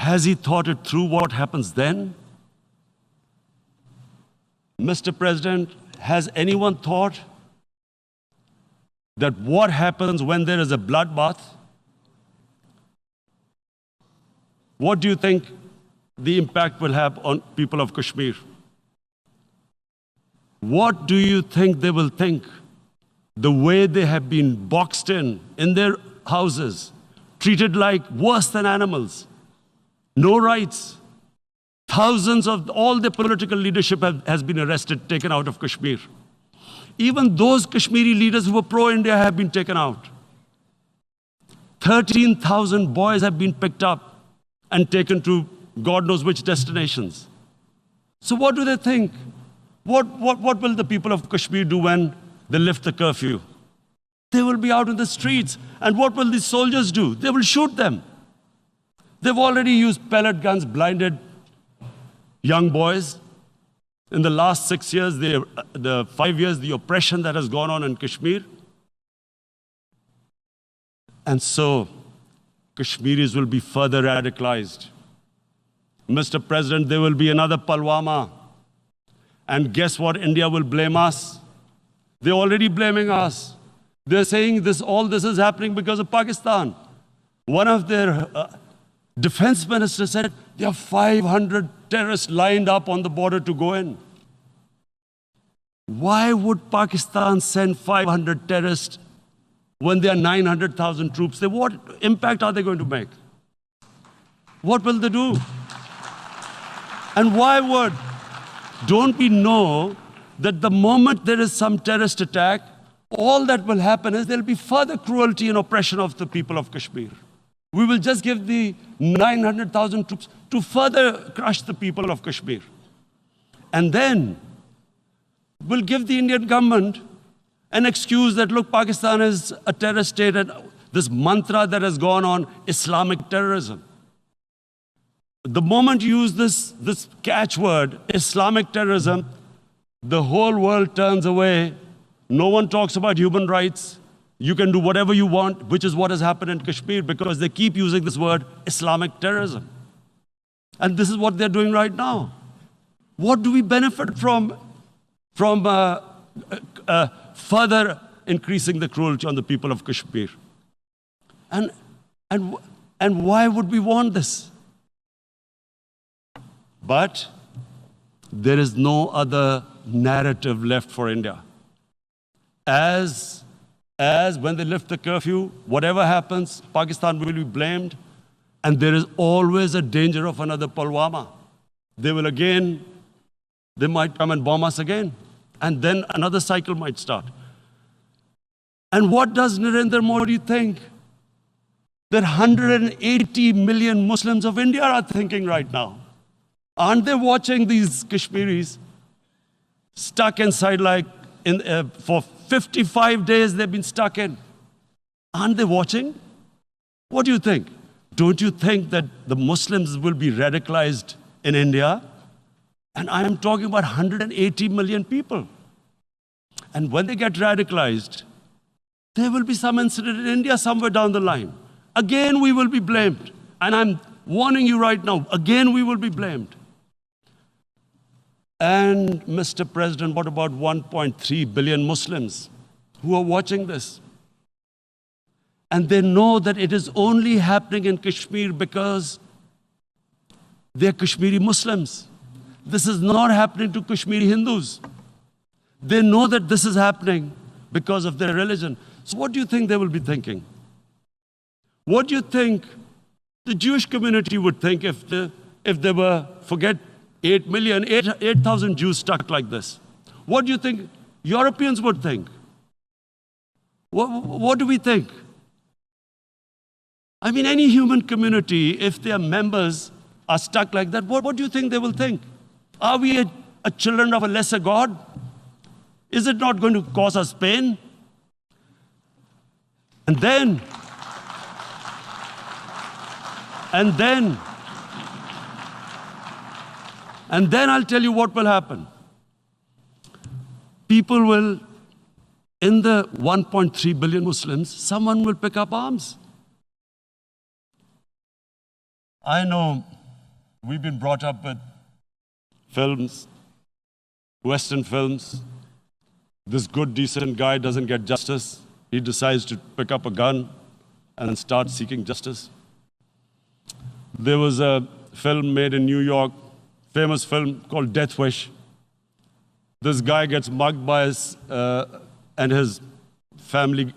Has he thought it through what happens then? Mr. President, has anyone thought that what happens when there is a bloodbath? What do you think the impact will have on people of Kashmir? What do you think they will think? The way they have been boxed in their houses, treated like worse than animals, no rights. Thousands of all the political leadership has been arrested, taken out of Kashmir. Even those Kashmiri leaders who were pro-India have been taken out. 13,000 boys have been picked up and taken to God knows which destinations. So what do they think? What will the people of Kashmir do when they lift the curfew? They will be out in the streets. And what will these soldiers do? They will shoot them. They've already used pellet guns, blinded young boys. In the last 6 years, the 5 years, the oppression that has gone on in Kashmir. And so, Kashmiris will be further radicalized. Mr. President, there will be another Pulwama. And guess what? India will blame us. They're already blaming us. They're saying all this is happening because of Pakistan. One of their defense ministers said, there are 500 terrorists lined up on the border to go in. Why would Pakistan send 500 terrorists when there are 900,000 troops? What impact are they going to make? What will they do? And why would? Don't we know that the moment there is some terrorist attack, all that will happen is there will be further cruelty and oppression of the people of Kashmir. We will just give the 900,000 troops to further crush the people of Kashmir. And then we'll give the Indian government an excuse that, look, Pakistan is a terrorist state, and this mantra that has gone on, Islamic terrorism. The moment you use this catchword, Islamic terrorism, the whole world turns away. No one talks about human rights. You can do whatever you want, which is what has happened in Kashmir, because they keep using this word, Islamic terrorism. And this is what they're doing right now. What do we benefit from further increasing the cruelty on the people of Kashmir? And why would we want this? But there is no other narrative left for India. As when they lift the curfew, whatever happens, Pakistan will be blamed, and there is always a danger of another Pulwama. They might come and bomb us again, and then another cycle might start. And what does Narendra Modi think? That 180 million Muslims of India are thinking right now. Aren't they watching these Kashmiris stuck inside for 55 days they've been stuck in? Aren't they watching? What do you think? Don't you think that the Muslims will be radicalized in India? And I am talking about 180 million people. And when they get radicalized, there will be some incident in India somewhere down the line. Again, we will be blamed. And I'm warning you right now, again, we will be blamed. And Mr. President, what about 1.3 billion Muslims who are watching this? And they know that it is only happening in Kashmir because they're Kashmiri Muslims. This is not happening to Kashmiri Hindus. They know that this is happening because of their religion. So what do you think they will be thinking? What do you think the Jewish community would think if they were, forget 8,000 Jews stuck like this? What do you think Europeans would think? What do we think? I mean, any human community, if their members are stuck like that, what do you think they will think? Are we a children of a lesser God? Is it not going to cause us pain? And then I'll tell you what will happen. People will, in the 1.3 billion Muslims, someone will pick up arms. I know we've been brought up with films, Western films. This good, decent guy doesn't get justice. He decides to pick up a gun and start seeking justice. There was a film made in New York, famous film called Death Wish. This guy gets mugged by and his family,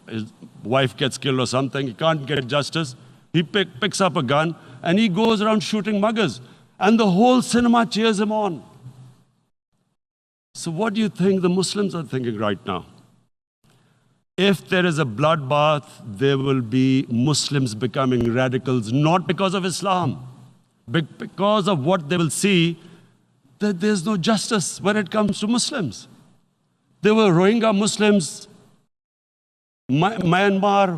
his wife gets killed or something. He can't get justice. He picks up a gun and he goes around shooting muggers. And the whole cinema cheers him on. So what do you think the Muslims are thinking right now? If there is a bloodbath, there will be Muslims becoming radicals, not because of Islam, but because of what they will see, that there's no justice when it comes to Muslims. There were Rohingya Muslims, Myanmar,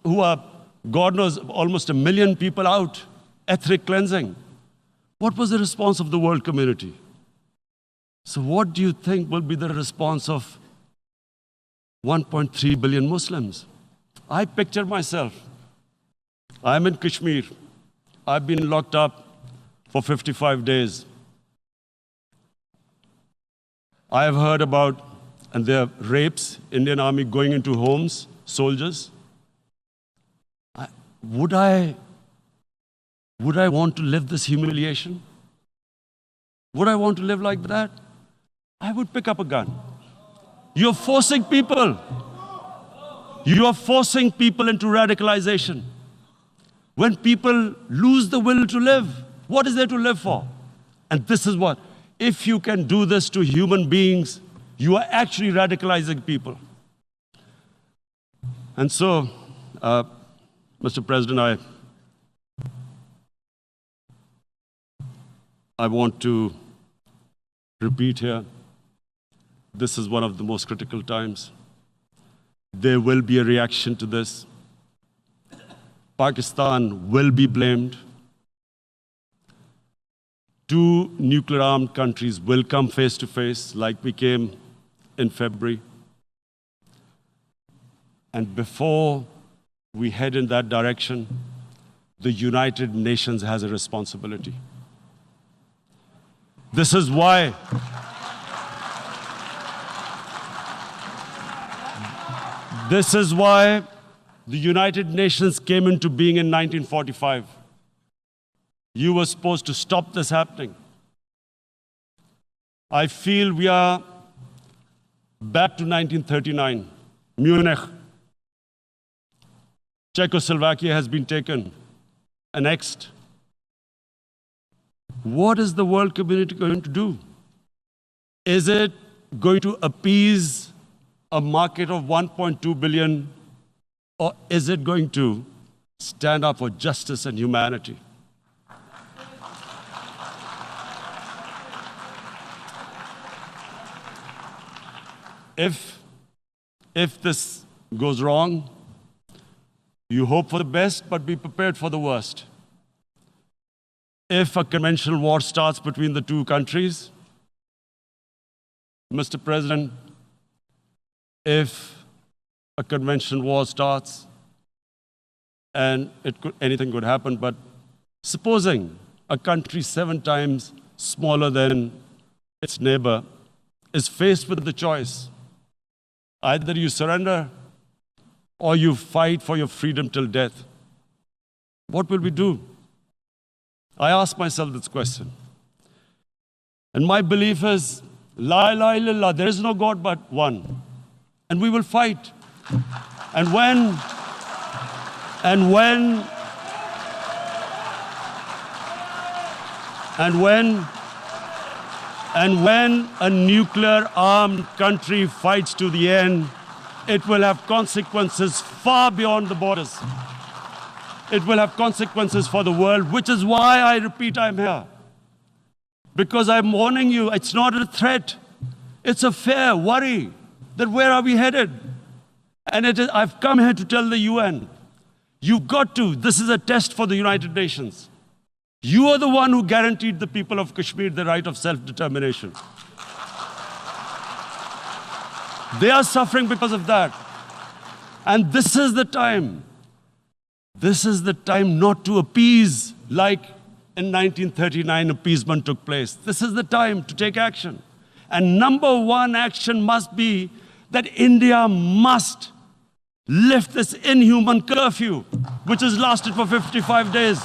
who are, God knows, almost 1 million people out, ethnic cleansing. What was the response of the world community? So what do you think will be the response of 1.3 billion Muslims? I picture myself. I'm in Kashmir. I've been locked up for 55 days. I have heard about, and there are rapes, Indian Army going into homes, soldiers. Would I want to live this humiliation? Would I want to live like that? I would pick up a gun. You're forcing people. You are forcing people into radicalization. When people lose the will to live, what is there to live for? And this is what, if you can do this to human beings, you are actually radicalizing people. And so, Mr. President, I want to repeat here, this is one of the most critical times. There will be a reaction to this. Pakistan will be blamed. 2 nuclear-armed countries will come face to face like we came in February. And before we head in that direction, the United Nations has a responsibility. This is why the United Nations came into being in 1945. You were supposed to stop this happening. I feel we are back to 1939, Munich. Czechoslovakia has been taken, annexed. What is the world community going to do? Is it going to appease a market of 1.2 billion, or is it going to stand up for justice and humanity? If this goes wrong, you hope for the best, but be prepared for the worst. If a conventional war starts between the 2 countries, Mr. President, if a conventional war starts, and anything could happen, but supposing a country 7 times smaller than its neighbor is faced with the choice, either you surrender or you fight for your freedom till death, what will we do? I ask myself this question. And my belief is, La ilaha illallah, there is no God but one. And we will fight. And when a nuclear-armed country fights to the end, it will have consequences far beyond the borders. It will have consequences for the world, which is why I repeat I'm here. Because I'm warning you, it's not a threat. It's a fair worry that where are we headed? And I've come here to tell the UN, you've got to, this is a test for the United Nations. You are the one who guaranteed the people of Kashmir the right of self-determination. They are suffering because of that. And this is the time. This is the time not to appease like in 1939, appeasement took place. This is the time to take action. And number one action must be that India must lift this inhuman curfew, which has lasted for 55 days.